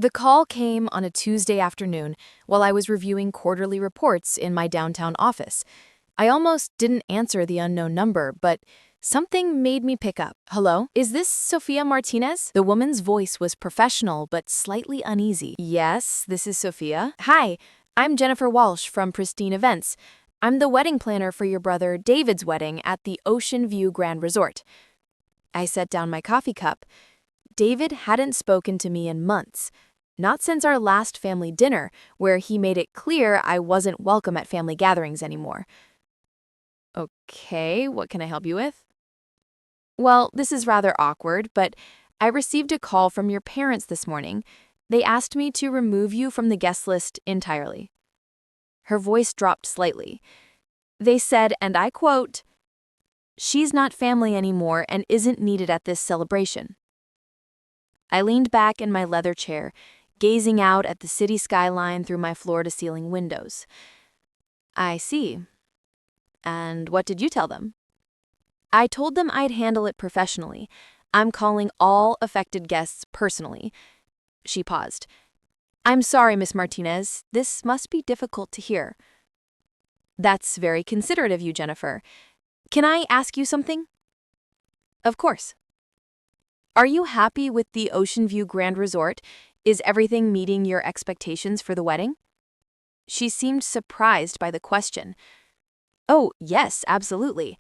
The call came on a Tuesday afternoon while I was reviewing quarterly reports in my downtown office. I almost didn't answer the unknown number, but something made me pick up. Hello? Is this Sophia Martinez? The woman's voice was professional but slightly uneasy. Yes, this is Sophia. Hi, I'm Jennifer Walsh from Pristine Events. I'm the wedding planner for your brother David's wedding at the Ocean View Grand Resort. I set down my coffee cup. David hadn't spoken to me in months. Not since our last family dinner, where he made it clear I wasn't welcome at family gatherings anymore. Okay, what can I help you with? Well, this is rather awkward, but I received a call from your parents this morning. They asked me to remove you from the guest list entirely. Her voice dropped slightly. They said, and I quote, "She's not family anymore and isn't needed at this celebration." I leaned back in my leather chair, gazing out at the city skyline through my floor-to-ceiling windows. I see. And what did you tell them? I told them I'd handle it professionally. I'm calling all affected guests personally. She paused. I'm sorry, Miss Martinez. This must be difficult to hear. That's very considerate of you, Jennifer. Can I ask you something? Of course. Are you happy with the Ocean View Grand Resort? Is everything meeting your expectations for the wedding? She seemed surprised by the question. Oh, yes, absolutely.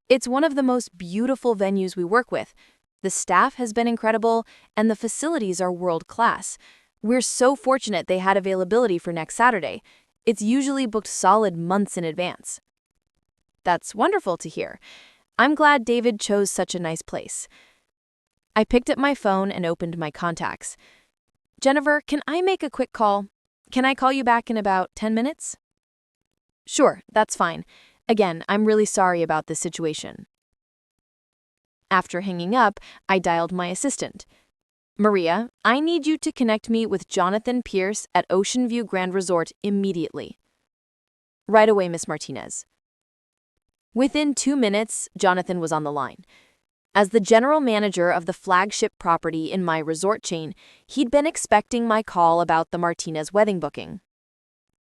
It's one of the most beautiful venues we work with. The staff has been incredible, and the facilities are world-class. We're so fortunate they had availability for next Saturday. It's usually booked solid months in advance. That's wonderful to hear. I'm glad David chose such a nice place. I picked up my phone and opened my contacts. Jennifer, can I make a quick call? Can I call you back in about 10 minutes? Sure, that's fine. Again, I'm really sorry about this situation. After hanging up, I dialed my assistant. Maria, I need you to connect me with Jonathan Pierce at Ocean View Grand Resort immediately. Right away, Miss Martinez. Within 2 minutes, Jonathan was on the line. As the general manager of the flagship property in my resort chain, he'd been expecting my call about the Martinez wedding booking.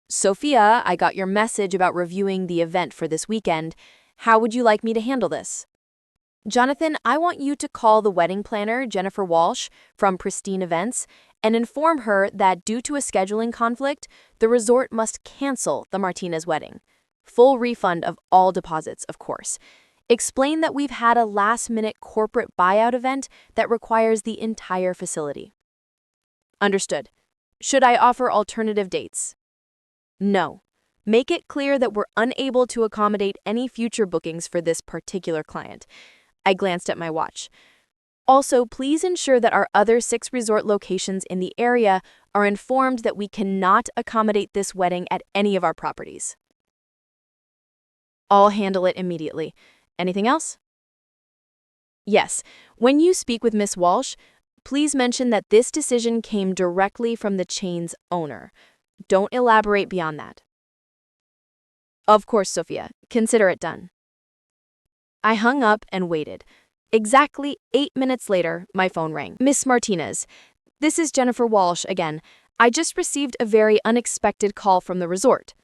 Sophia, I got your message about reviewing the event for this weekend. How would you like me to handle this? Jonathan, I want you to call the wedding planner, Jennifer Walsh, from Pristine Events, and inform her that due to a scheduling conflict, the resort must cancel the Martinez wedding. Full refund of all deposits, of course. Explain that we've had a last-minute corporate buyout event that requires the entire facility. Understood. Should I offer alternative dates? No. Make it clear that we're unable to accommodate any future bookings for this particular client. I glanced at my watch. Also, please ensure that our other 6 resort locations in the area are informed that we cannot accommodate this wedding at any of our properties. I'll handle it immediately. Anything else? Yes. When you speak with Miss Walsh, please mention that this decision came directly from the chain's owner. Don't elaborate beyond that. Of course, Sophia. Consider it done. I hung up and waited. Exactly 8 minutes later, my phone rang. Miss Martinez, this is Jennifer Walsh again. I just received a very unexpected call from the resort.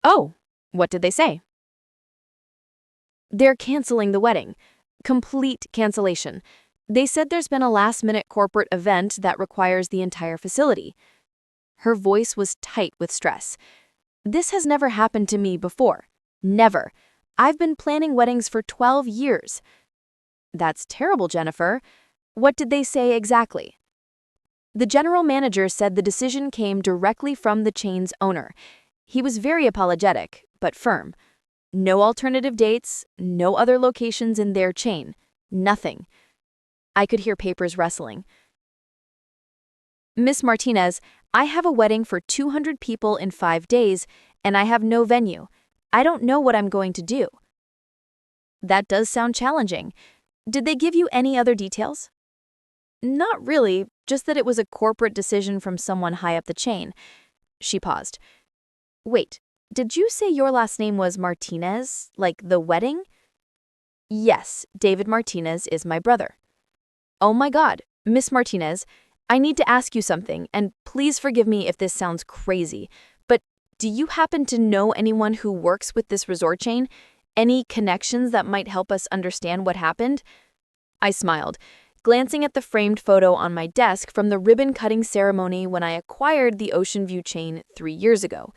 Oh, what did they say? They're canceling the wedding. Complete cancellation. They said there's been a last-minute corporate event that requires the entire facility. Her voice was tight with stress. This has never happened to me before. Never. I've been planning weddings for 12 years. That's terrible, Jennifer. What did they say exactly? The general manager said the decision came directly from the chain's owner. He was very apologetic, but firm. No alternative dates, no other locations in their chain. Nothing. I could hear papers rustling. Miss Martinez, I have a wedding for 200 people in 5 days, and I have no venue. I don't know what I'm going to do. That does sound challenging. Did they give you any other details? Not really, just that it was a corporate decision from someone high up the chain. She paused. Wait, did you say your last name was Martinez, like the wedding? Yes, David Martinez is my brother. Oh my God, Miss Martinez, I need to ask you something, and please forgive me if this sounds crazy, but do you happen to know anyone who works with this resort chain? Any connections that might help us understand what happened? I smiled, glancing at the framed photo on my desk from the ribbon-cutting ceremony when I acquired the Ocean View chain 3 years ago.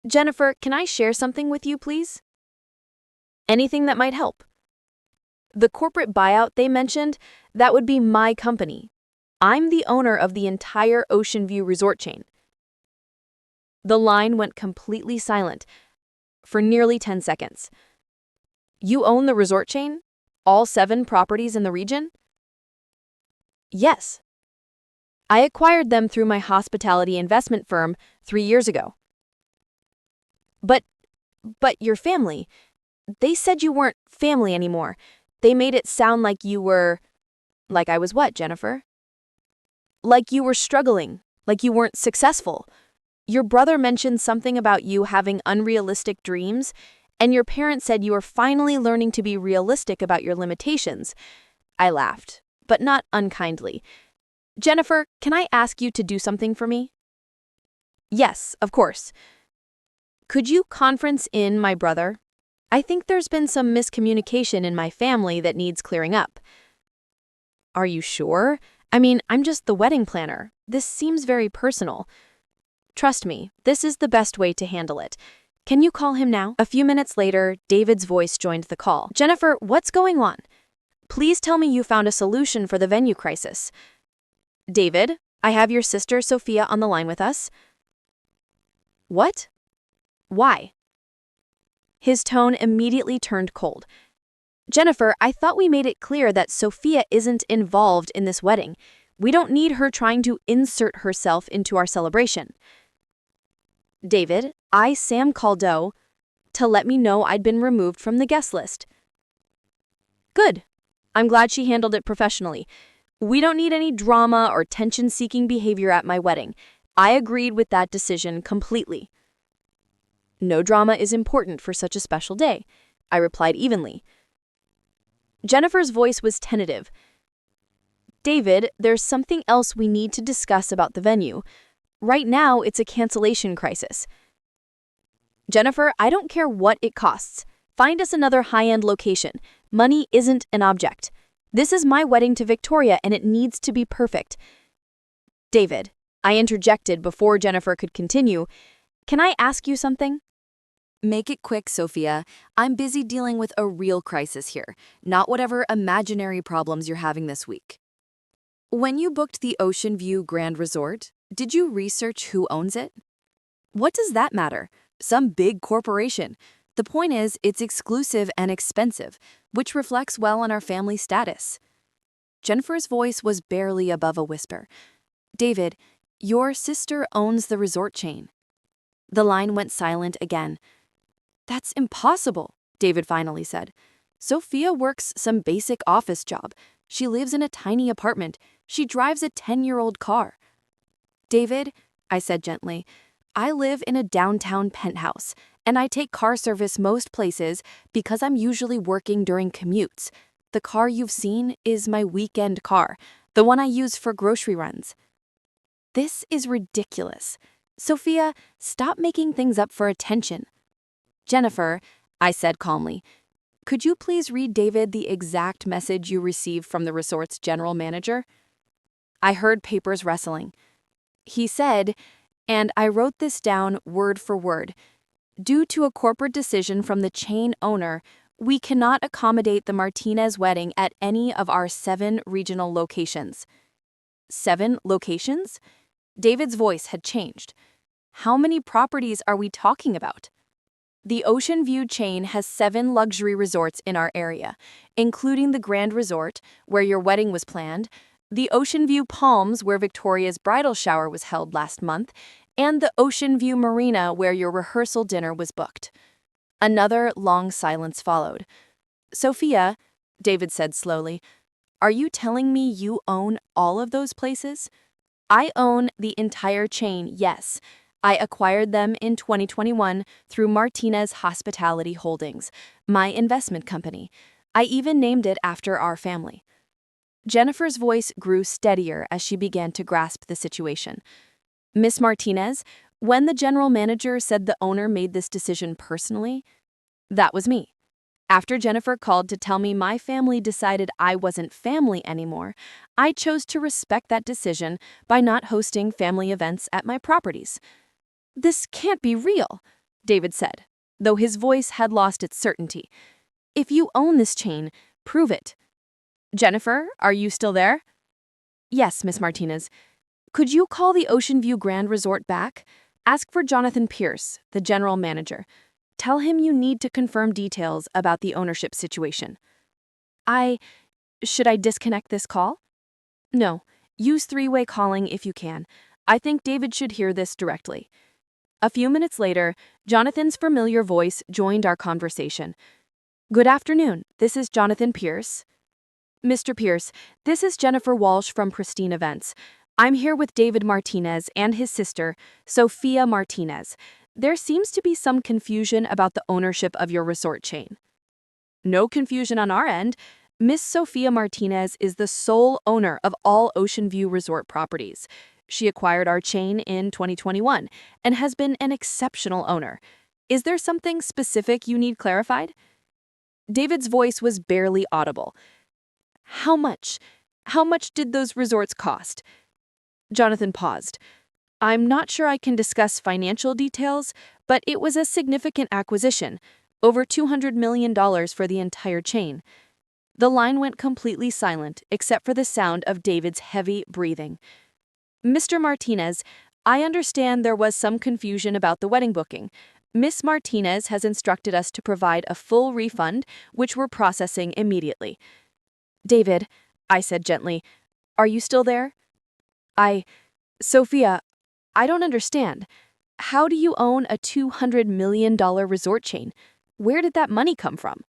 Jennifer, can I share something with you, please? Anything that might help. The corporate buyout they mentioned, that would be my company. I'm the owner of the entire Ocean View resort chain. The line went completely silent for nearly 10 seconds. You own the resort chain? All 7 properties in the region? Yes. I acquired them through my hospitality investment firm 3 years ago. But your family, they said you weren't family anymore. They made it sound like you were… Like I was what, Jennifer? Like you were struggling, like you weren't successful. Your brother mentioned something about you having unrealistic dreams, and your parents said you were finally learning to be realistic about your limitations. I laughed, but not unkindly. Jennifer, can I ask you to do something for me? Yes, of course. Could you conference in my brother? I think there's been some miscommunication in my family that needs clearing up. Are you sure? I mean, I'm just the wedding planner. This seems very personal. Trust me, this is the best way to handle it. Can you call him now? A few minutes later, David's voice joined the call. Jennifer, what's going on? Please tell me you found a solution for the venue crisis. David, I have your sister Sophia on the line with us. What? Why? His tone immediately turned cold. Jennifer, I thought we made it clear that Sophia isn't involved in this wedding. We don't need her trying to insert herself into our celebration. David, Sam called to let me know I'd been removed from the guest list. Good. I'm glad she handled it professionally. We don't need any drama or tension-seeking behavior at my wedding. I agreed with that decision completely. No drama is important for such a special day, I replied evenly. Jennifer's voice was tentative. David, there's something else we need to discuss about the venue. Right now, it's a cancellation crisis. Jennifer, I don't care what it costs. Find us another high-end location. Money isn't an object. This is my wedding to Victoria, and it needs to be perfect. David, I interjected before Jennifer could continue. Can I ask you something? Make it quick, Sophia. I'm busy dealing with a real crisis here, not whatever imaginary problems you're having this week. When you booked the Ocean View Grand Resort, did you research who owns it? What does that matter? Some big corporation. The point is, it's exclusive and expensive, which reflects well on our family status. Jennifer's voice was barely above a whisper. David, your sister owns the resort chain. The line went silent again. That's impossible, David finally said. Sophia works some basic office job. She lives in a tiny apartment. She drives a 10-year-old car. David, I said gently, I live in a downtown penthouse, and I take car service most places because I'm usually working during commutes. The car you've seen is my weekend car, the one I use for grocery runs. This is ridiculous. Sophia, stop making things up for attention. Jennifer, I said calmly, could you please read David the exact message you received from the resort's general manager? I heard papers rustling. He said, and I wrote this down word for word, due to a corporate decision from the chain owner, we cannot accommodate the Martinez wedding at any of our 7 regional locations. 7 locations? David's voice had changed. How many properties are we talking about? The Ocean View chain has 7 luxury resorts in our area, including the Grand Resort, where your wedding was planned, the Ocean View Palms, where Victoria's bridal shower was held last month, and the Ocean View Marina, where your rehearsal dinner was booked. Another long silence followed. Sophia, David said slowly, are you telling me you own all of those places? I own the entire chain, yes. I acquired them in 2021 through Martinez Hospitality Holdings, my investment company. I even named it after our family. Jennifer's voice grew steadier as she began to grasp the situation. Miss Martinez, when the general manager said the owner made this decision personally, that was me. After Jennifer called to tell me my family decided I wasn't family anymore, I chose to respect that decision by not hosting family events at my properties. This can't be real, David said, though his voice had lost its certainty. If you own this chain, prove it. Jennifer, are you still there? Yes, Miss Martinez. Could you call the Ocean View Grand Resort back? Ask for Jonathan Pierce, the general manager. Tell him you need to confirm details about the ownership situation. Should I disconnect this call? No, use three-way calling if you can. I think David should hear this directly. A few minutes later, Jonathan's familiar voice joined our conversation. Good afternoon, this is Jonathan Pierce. Mr. Pierce, this is Jennifer Walsh from Pristine Events. I'm here with David Martinez and his sister, Sophia Martinez. There seems to be some confusion about the ownership of your resort chain. No confusion on our end. Miss Sophia Martinez is the sole owner of all Ocean View Resort properties. She acquired our chain in 2021 and has been an exceptional owner. Is there something specific you need clarified? David's voice was barely audible. How much? How much did those resorts cost? Jonathan paused. I'm not sure I can discuss financial details, but it was a significant acquisition, over $200 million for the entire chain. The line went completely silent except for the sound of David's heavy breathing. Mr. Martinez, I understand there was some confusion about the wedding booking. Miss Martinez has instructed us to provide a full refund, which we're processing immediately. David, I said gently, are you still there? Sophia, I don't understand. How do you own a $200 million resort chain? Where did that money come from?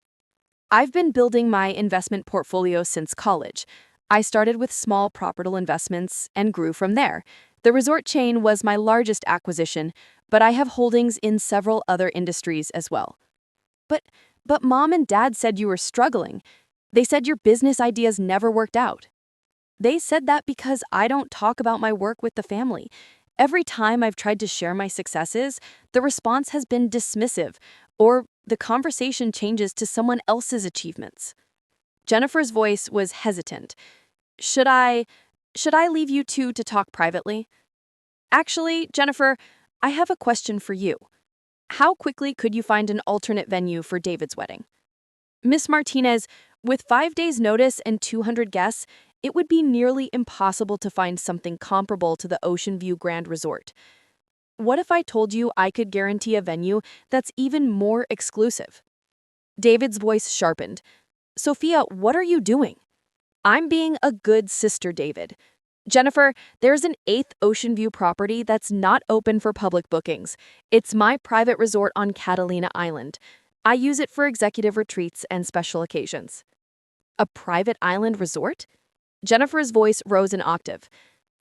I've been building my investment portfolio since college. I started with small property investments and grew from there. The resort chain was my largest acquisition, but I have holdings in several other industries as well. But Mom and Dad said you were struggling. They said your business ideas never worked out. They said that because I don't talk about my work with the family. Every time I've tried to share my successes, the response has been dismissive, or the conversation changes to someone else's achievements. Jennifer's voice was hesitant. Should I leave you two to talk privately? Actually, Jennifer, I have a question for you. How quickly could you find an alternate venue for David's wedding? Miss Martinez, with 5 days' notice and 200 guests, it would be nearly impossible to find something comparable to the Ocean View Grand Resort. What if I told you I could guarantee a venue that's even more exclusive? David's voice sharpened. Sophia, what are you doing? I'm being a good sister, David. Jennifer, there's an 8th Ocean View property that's not open for public bookings. It's my private resort on Catalina Island. I use it for executive retreats and special occasions. A private island resort? Jennifer's voice rose an octave.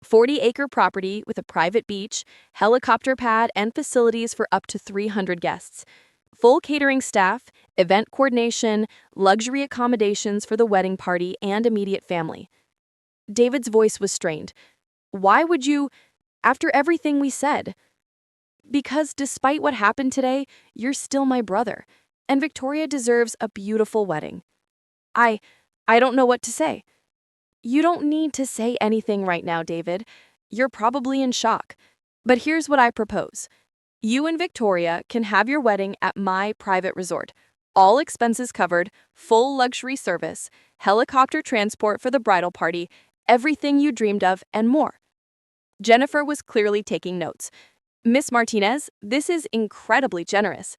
40-acre property with a private beach, helicopter pad, and facilities for up to 300 guests. Full catering staff, event coordination, luxury accommodations for the wedding party and immediate family. David's voice was strained. Why would you, after everything we said? Because despite what happened today, you're still my brother, and Victoria deserves a beautiful wedding. I don't know what to say. You don't need to say anything right now, David. You're probably in shock. But here's what I propose. You and Victoria can have your wedding at my private resort. All expenses covered, full luxury service, helicopter transport for the bridal party, everything you dreamed of, and more. Jennifer was clearly taking notes. Miss Martinez, this is incredibly generous.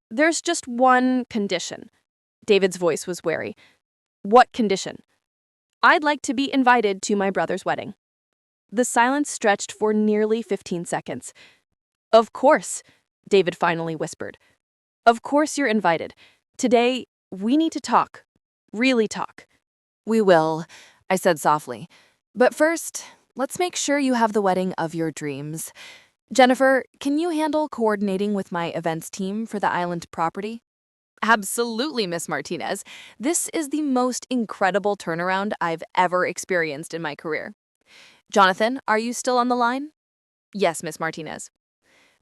There's just one condition. David's voice was wary. What condition? I'd like to be invited to my brother's wedding. The silence stretched for nearly 15 seconds. Of course, David finally whispered. Of course you're invited. Today, we need to talk. Really talk. We will, I said softly. But first, let's make sure you have the wedding of your dreams. Jennifer, can you handle coordinating with my events team for the island property? Absolutely, Miss Martinez. This is the most incredible turnaround I've ever experienced in my career. Jonathan, are you still on the line? Yes, Miss Martinez.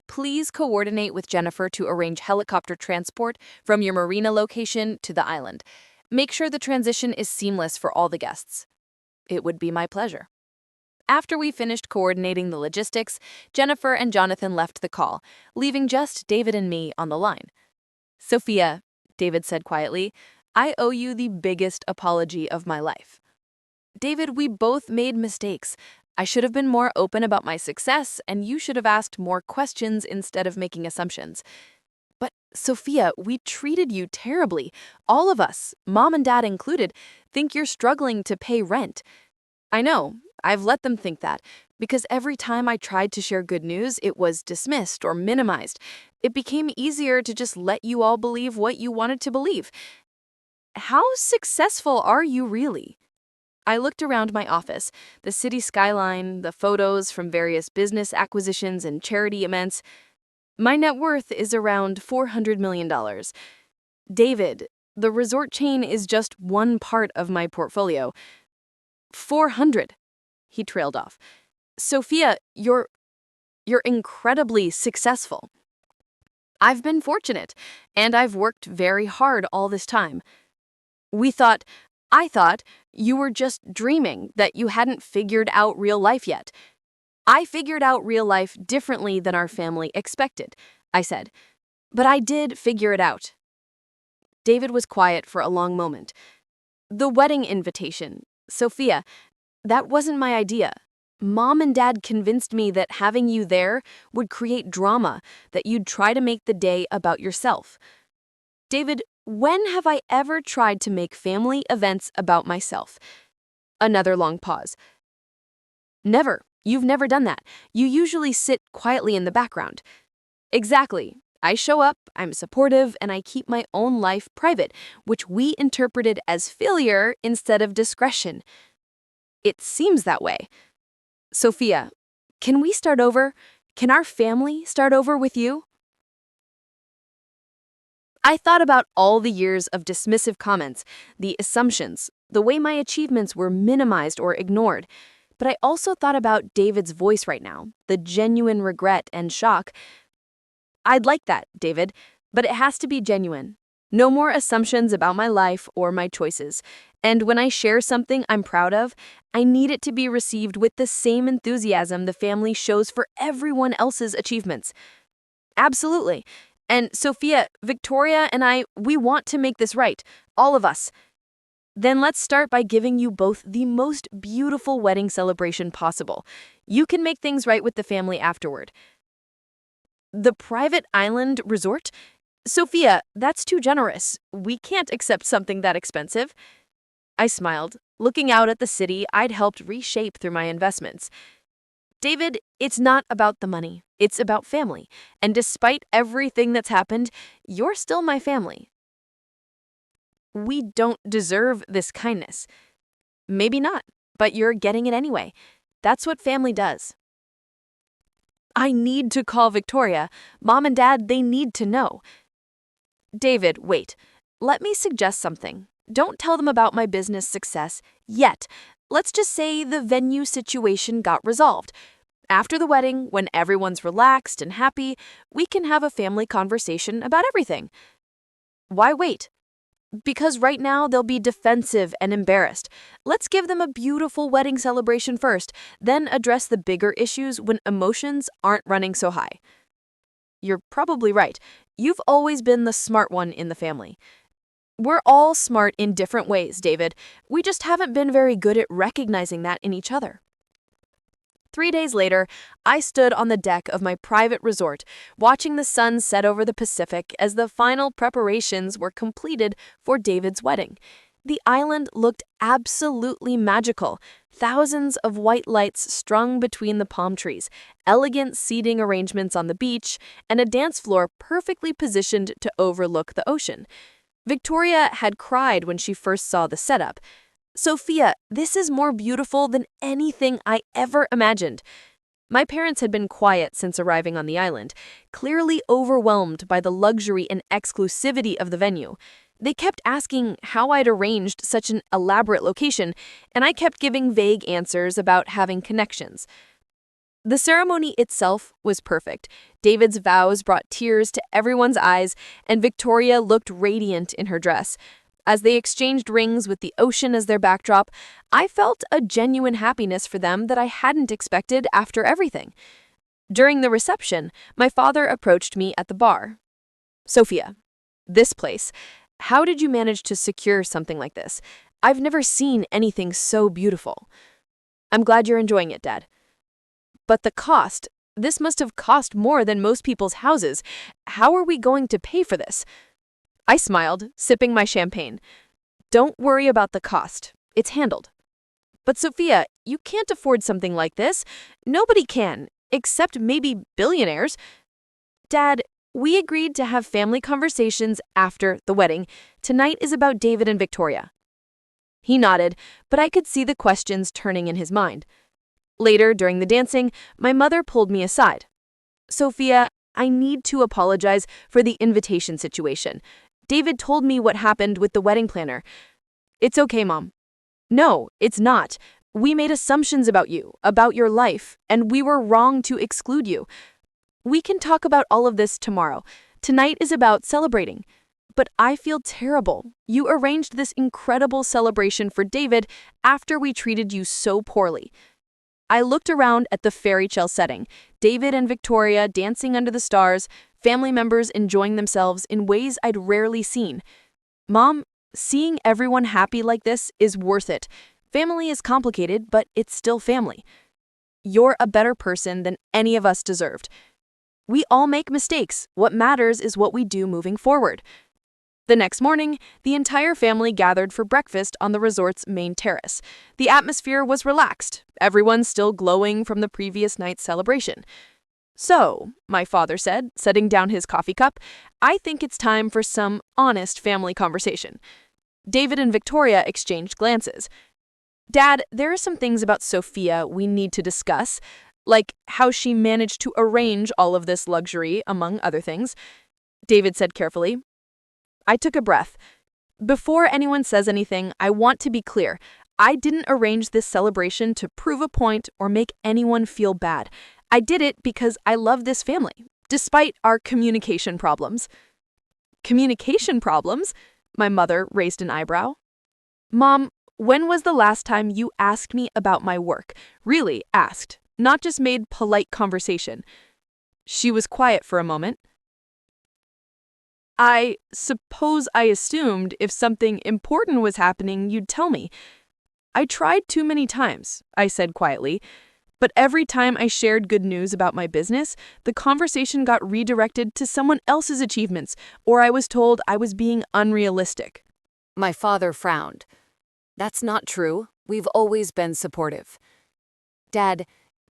Please coordinate with Jennifer to arrange helicopter transport from your marina location to the island. Make sure the transition is seamless for all the guests. It would be my pleasure. After we finished coordinating the logistics, Jennifer and Jonathan left the call, leaving just David and me on the line. Sophia, David said quietly, I owe you the biggest apology of my life. David, we both made mistakes. I should have been more open about my success, and you should have asked more questions instead of making assumptions. But, Sophia, we treated you terribly. All of us, Mom and Dad included, think you're struggling to pay rent. I know, I've let them think that, because every time I tried to share good news, it was dismissed or minimized. It became easier to just let you all believe what you wanted to believe. How successful are you really? I looked around my office, the city skyline, the photos from various business acquisitions and charity events. My net worth is around $400 million. David, the resort chain is just one part of my portfolio. 400. He trailed off. Sophia, you're incredibly successful. I've been fortunate, and I've worked very hard all this time. I thought you were just dreaming, that you hadn't figured out real life yet. I figured out real life differently than our family expected, I said. But I did figure it out. David was quiet for a long moment. The wedding invitation, Sophia, that wasn't my idea. Mom and Dad convinced me that having you there would create drama, that you'd try to make the day about yourself. David, when have I ever tried to make family events about myself? Another long pause. Never. You've never done that. You usually sit quietly in the background. Exactly. I show up, I'm supportive, and I keep my own life private, which we interpreted as failure instead of discretion. It seems that way. Sophia, can we start over? Can our family start over with you? I thought about all the years of dismissive comments, the assumptions, the way my achievements were minimized or ignored. But I also thought about David's voice right now, the genuine regret and shock. I'd like that, David, but it has to be genuine. No more assumptions about my life or my choices. And when I share something I'm proud of, I need it to be received with the same enthusiasm the family shows for everyone else's achievements. Absolutely. And Sophia, Victoria, and we want to make this right. All of us. Then let's start by giving you both the most beautiful wedding celebration possible. You can make things right with the family afterward. The private island resort? Sophia, that's too generous. We can't accept something that expensive. I smiled, looking out at the city I'd helped reshape through my investments. David, it's not about the money. It's about family. And despite everything that's happened, you're still my family. We don't deserve this kindness. Maybe not, but you're getting it anyway. That's what family does. I need to call Victoria. Mom and Dad, they need to know. David, wait. Let me suggest something. Don't tell them about my business success yet. Let's just say the venue situation got resolved. After the wedding, when everyone's relaxed and happy, we can have a family conversation about everything. Why wait? Because right now they'll be defensive and embarrassed. Let's give them a beautiful wedding celebration first, then address the bigger issues when emotions aren't running so high. You're probably right. You've always been the smart one in the family. We're all smart in different ways, David. We just haven't been very good at recognizing that in each other. 3 days later, I stood on the deck of my private resort, watching the sun set over the Pacific as the final preparations were completed for David's wedding. The island looked absolutely magical. Thousands of white lights strung between the palm trees, elegant seating arrangements on the beach, and a dance floor perfectly positioned to overlook the ocean. Victoria had cried when she first saw the setup. Sophia, this is more beautiful than anything I ever imagined. My parents had been quiet since arriving on the island, clearly overwhelmed by the luxury and exclusivity of the venue. They kept asking how I'd arranged such an elaborate location, and I kept giving vague answers about having connections. The ceremony itself was perfect. David's vows brought tears to everyone's eyes, and Victoria looked radiant in her dress. As they exchanged rings with the ocean as their backdrop, I felt a genuine happiness for them that I hadn't expected after everything. During the reception, my father approached me at the bar. "Sophia, this place. How did you manage to secure something like this? I've never seen anything so beautiful." "I'm glad you're enjoying it, Dad." "But the cost. This must have cost more than most people's houses. How are we going to pay for this?" I smiled, sipping my champagne. "Don't worry about the cost. It's handled." "But Sophia, you can't afford something like this. Nobody can, except maybe billionaires." "Dad, we agreed to have family conversations after the wedding. Tonight is about David and Victoria." He nodded, but I could see the questions turning in his mind. Later, during the dancing, my mother pulled me aside. "Sophia, I need to apologize for the invitation situation. David told me what happened with the wedding planner." "It's okay, Mom." "No, it's not. We made assumptions about you, about your life, and we were wrong to exclude you. We can talk about all of this tomorrow. Tonight is about celebrating." "But I feel terrible. You arranged this incredible celebration for David after we treated you so poorly." I looked around at the fairy tale setting, David and Victoria dancing under the stars, family members enjoying themselves in ways I'd rarely seen. "Mom, seeing everyone happy like this is worth it. Family is complicated, but it's still family. You're a better person than any of us deserved. We all make mistakes. What matters is what we do moving forward." The next morning, the entire family gathered for breakfast on the resort's main terrace. The atmosphere was relaxed, everyone still glowing from the previous night's celebration. "So," my father said, setting down his coffee cup, "I think it's time for some honest family conversation." David and Victoria exchanged glances. "Dad, there are some things about Sophia we need to discuss, like how she managed to arrange all of this luxury, among other things," David said carefully. I took a breath. "Before anyone says anything, I want to be clear. I didn't arrange this celebration to prove a point or make anyone feel bad. I did it because I love this family, despite our communication problems." "Communication problems?" My mother raised an eyebrow. "Mom, when was the last time you asked me about my work? Really asked, not just made polite conversation?" She was quiet for a moment. "I suppose I assumed if something important was happening, you'd tell me. I tried too many times," I said quietly. "But every time I shared good news about my business, the conversation got redirected to someone else's achievements, or I was told I was being unrealistic." My father frowned. "That's not true. We've always been supportive." "Dad,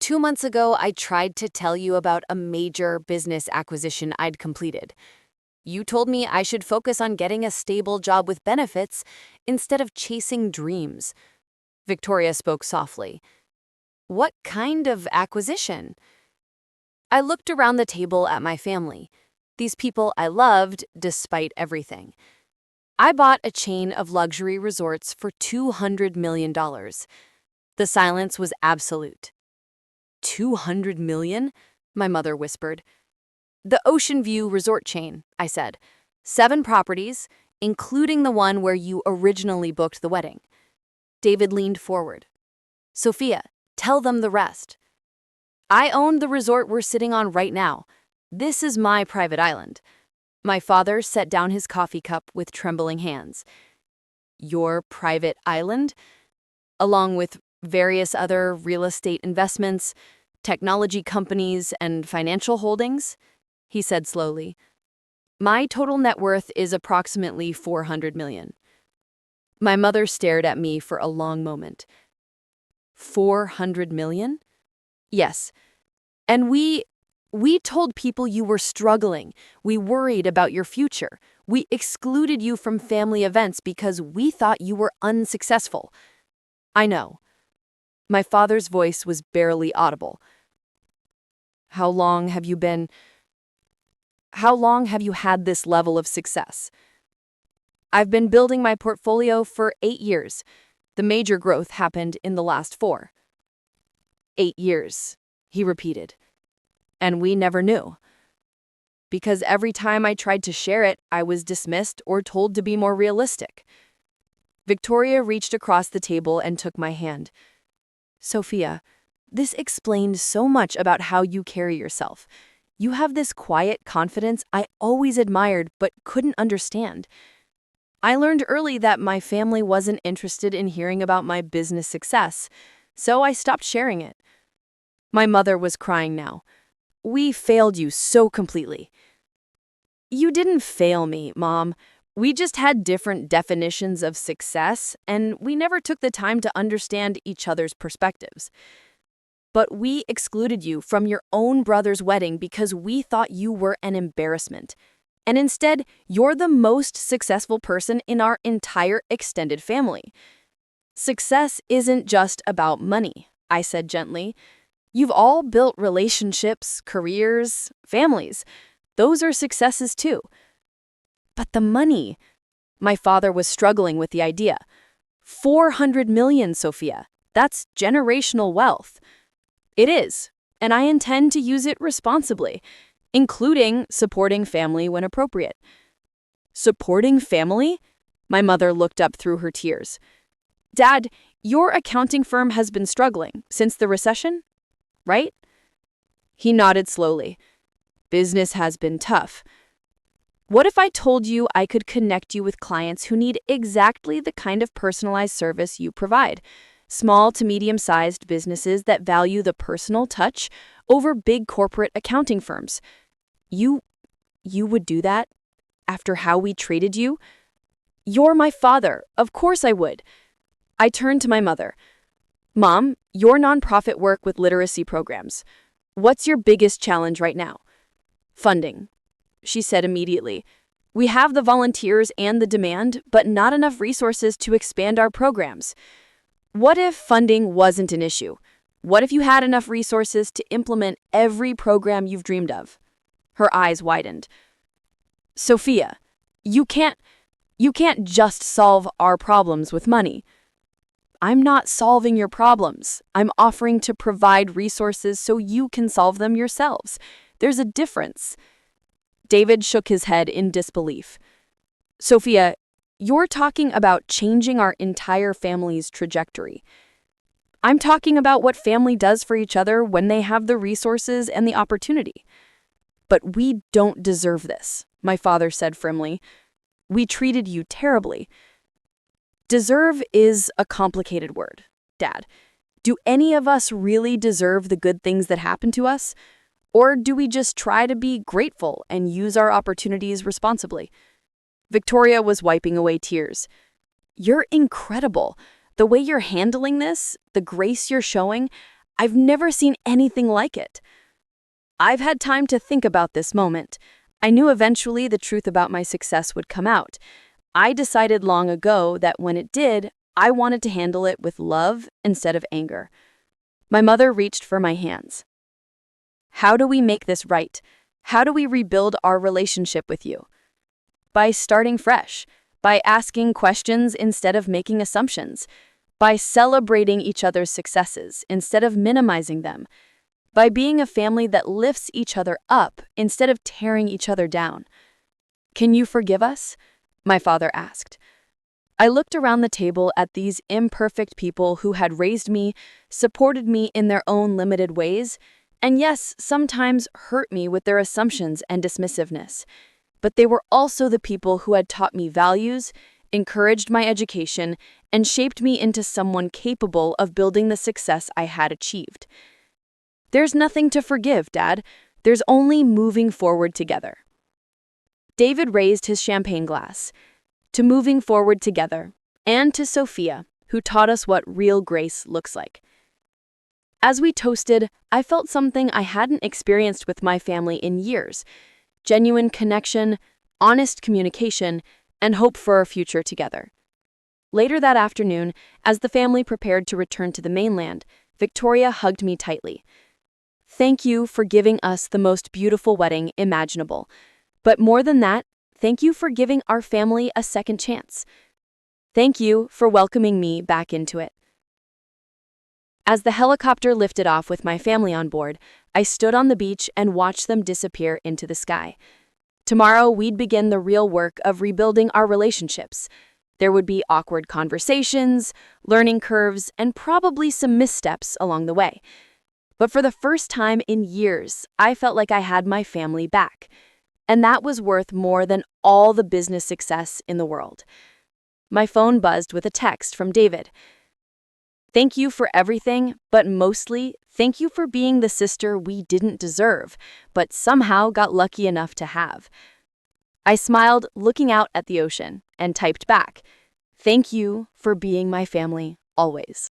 2 months ago I tried to tell you about a major business acquisition I'd completed. You told me I should focus on getting a stable job with benefits instead of chasing dreams." Victoria spoke softly. "What kind of acquisition?" I looked around the table at my family, these people I loved despite everything. "I bought a chain of luxury resorts for $200 million. The silence was absolute. "200 million?" my mother whispered. "The Ocean View resort chain," I said. 7 properties, including the one where you originally booked the wedding. David leaned forward. "Sophia, tell them the rest." "I own the resort we're sitting on right now. This is my private island." My father set down his coffee cup with trembling hands. "Your private island?" "Along with various other real estate investments, technology companies, and financial holdings," he said slowly. "My total net worth is approximately 400 million. My mother stared at me for a long moment. 400 million? "Yes. And we told people you were struggling. We worried about your future. We excluded you from family events because we thought you were unsuccessful." "I know." My father's voice was barely audible. How long have you had this level of success? I've been building my portfolio for 8 years. The major growth happened in the last 4. 8 years, he repeated. And we never knew. Because every time I tried to share it, I was dismissed or told to be more realistic. Victoria reached across the table and took my hand. Sophia, this explained so much about how you carry yourself. You have this quiet confidence I always admired but couldn't understand. I learned early that my family wasn't interested in hearing about my business success, so I stopped sharing it. My mother was crying now. We failed you so completely. You didn't fail me, Mom. We just had different definitions of success, and we never took the time to understand each other's perspectives. But we excluded you from your own brother's wedding because we thought you were an embarrassment. And instead, you're the most successful person in our entire extended family. Success isn't just about money, I said gently. You've all built relationships, careers, families. Those are successes too. But the money. My father was struggling with the idea. 400 million, Sophia. That's generational wealth. It is, and I intend to use it responsibly, including supporting family when appropriate. Supporting family? My mother looked up through her tears. Dad, your accounting firm has been struggling since the recession, right? He nodded slowly. Business has been tough. What if I told you I could connect you with clients who need exactly the kind of personalized service you provide? Small to medium-sized businesses that value the personal touch over big corporate accounting firms. You would do that? After how we treated you? You're my father. Of course I would. I turned to my mother. Mom, your nonprofit work with literacy programs. What's your biggest challenge right now? Funding, she said immediately. We have the volunteers and the demand, but not enough resources to expand our programs. What if funding wasn't an issue? What if you had enough resources to implement every program you've dreamed of? Her eyes widened. Sophia, you can't just solve our problems with money. I'm not solving your problems. I'm offering to provide resources so you can solve them yourselves. There's a difference. David shook his head in disbelief. Sophia, you're talking about changing our entire family's trajectory. I'm talking about what family does for each other when they have the resources and the opportunity. But we don't deserve this, my father said firmly. We treated you terribly. Deserve is a complicated word, Dad. Do any of us really deserve the good things that happen to us? Or do we just try to be grateful and use our opportunities responsibly? Victoria was wiping away tears. You're incredible. The way you're handling this, the grace you're showing, I've never seen anything like it. I've had time to think about this moment. I knew eventually the truth about my success would come out. I decided long ago that when it did, I wanted to handle it with love instead of anger. My mother reached for my hands. How do we make this right? How do we rebuild our relationship with you? By starting fresh, by asking questions instead of making assumptions, by celebrating each other's successes instead of minimizing them, by being a family that lifts each other up instead of tearing each other down. Can you forgive us? My father asked. I looked around the table at these imperfect people who had raised me, supported me in their own limited ways, and yes, sometimes hurt me with their assumptions and dismissiveness. But they were also the people who had taught me values, encouraged my education, and shaped me into someone capable of building the success I had achieved. There's nothing to forgive, Dad. There's only moving forward together. David raised his champagne glass. To moving forward together, and to Sophia, who taught us what real grace looks like. As we toasted, I felt something I hadn't experienced with my family in years: genuine connection, honest communication, and hope for a future together. Later that afternoon, as the family prepared to return to the mainland, Victoria hugged me tightly. Thank you for giving us the most beautiful wedding imaginable. But more than that, thank you for giving our family a second chance. Thank you for welcoming me back into it. As the helicopter lifted off with my family on board, I stood on the beach and watched them disappear into the sky. Tomorrow, we'd begin the real work of rebuilding our relationships. There would be awkward conversations, learning curves, and probably some missteps along the way. But for the first time in years, I felt like I had my family back. And that was worth more than all the business success in the world. My phone buzzed with a text from David. Thank you for everything, but mostly, thank you for being the sister we didn't deserve, but somehow got lucky enough to have. I smiled, looking out at the ocean, and typed back, thank you for being my family, always.